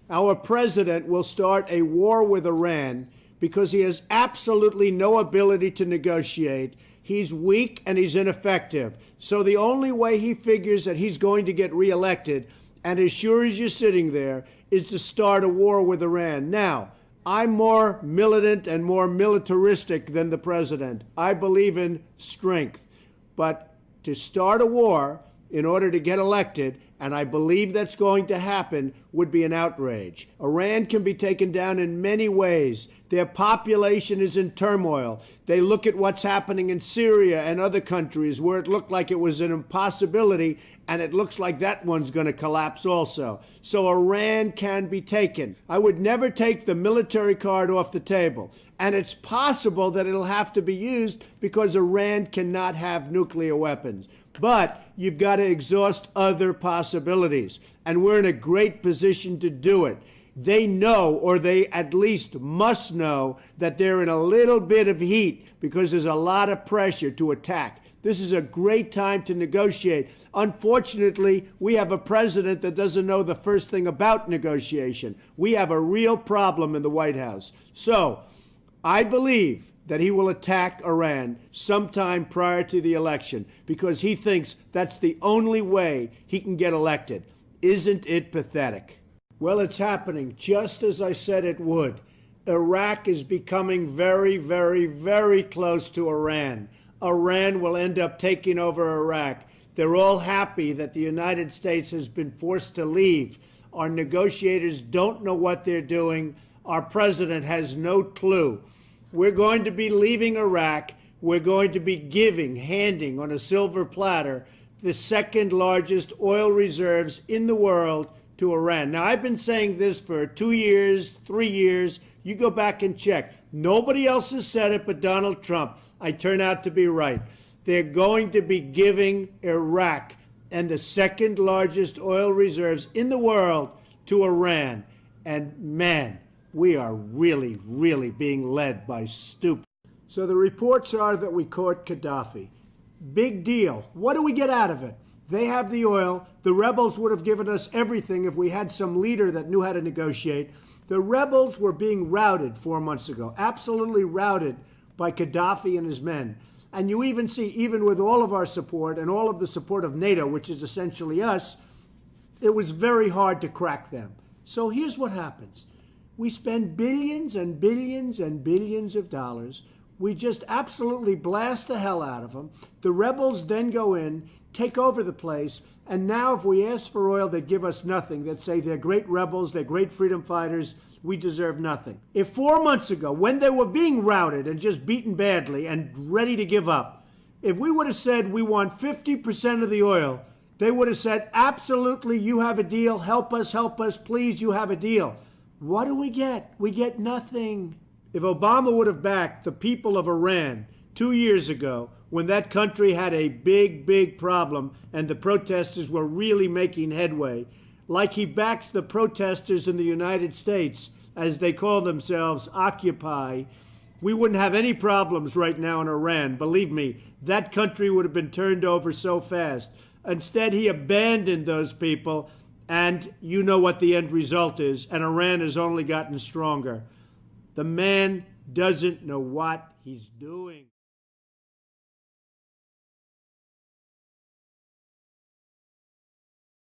Our president will start a war with Iran because he has absolutely no ability to negotiate. He's weak and he's ineffective. So the only way he figures that he's going to get reelected, and as sure as you're sitting there, is to start a war with Iran. Now, I'm more militant and more militaristic than the president. I believe in strength. But to start a war in order to get elected, and I believe that's going to happen, would be an outrage. Iran can be taken down in many ways. Their population is in turmoil. They look at what's happening in Syria and other countries where it looked like it was an impossibility, and it looks like that one's going to collapse also. So Iran can be taken. I would never take the military card off the table. And it's possible that it'll have to be used because Iran cannot have nuclear weapons. But you've got to exhaust other possibilities. And we're in a great position to do it. They know, or they at least must know, that they're in a little bit of heat because there's a lot of pressure to attack. This is a great time to negotiate. Unfortunately, we have a president that doesn't know the first thing about negotiation. We have a real problem in the White House. So I believe that he will attack Iran sometime prior to the election because he thinks that's the only way he can get elected. Isn't it pathetic? Well, it's happening just as I said it would. Iraq is becoming very, very, very close to Iran. Iran will end up taking over Iraq. They're all happy that the United States has been forced to leave. Our negotiators don't know what they're doing. Our president has no clue. We're going to be leaving Iraq. We're going to be handing on a silver platter, the second largest oil reserves in the world to Iran. Now, I've been saying this for 2 years, 3 years. You go back and check. Nobody else has said it but Donald Trump. I turn out to be right. They're going to be giving Iraq and the second largest oil reserves in the world to Iran. And man, we are really, really being led by stupid. So the reports are that we caught Gaddafi. Big deal. What do we get out of it? They have the oil. The rebels would have given us everything if we had some leader that knew how to negotiate. The rebels were being routed 4 months ago, absolutely routed by Gaddafi and his men. And you even see, even with all of our support and all of the support of NATO, which is essentially us, it was very hard to crack them. So here's what happens. We spend billions and billions and billions of dollars. We just absolutely blast the hell out of them. The rebels then go in, take over the place, and now if we ask for oil, they give us nothing. They'd say they're great rebels, they're great freedom fighters, we deserve nothing. If 4 months ago, when they were being routed and just beaten badly and ready to give up, if we would have said we want 50% of the oil, they would have said, absolutely, you have a deal, help us, please, you have a deal. What do we get? We get nothing. If Obama would have backed the people of Iran 2 years ago, when that country had a big, big problem and the protesters were really making headway, like he backs the protesters in the United States, as they call themselves, Occupy, we wouldn't have any problems right now in Iran. Believe me, that country would have been turned over so fast. Instead, he abandoned those people, and you know what the end result is, and Iran has only gotten stronger. The man doesn't know what he's doing.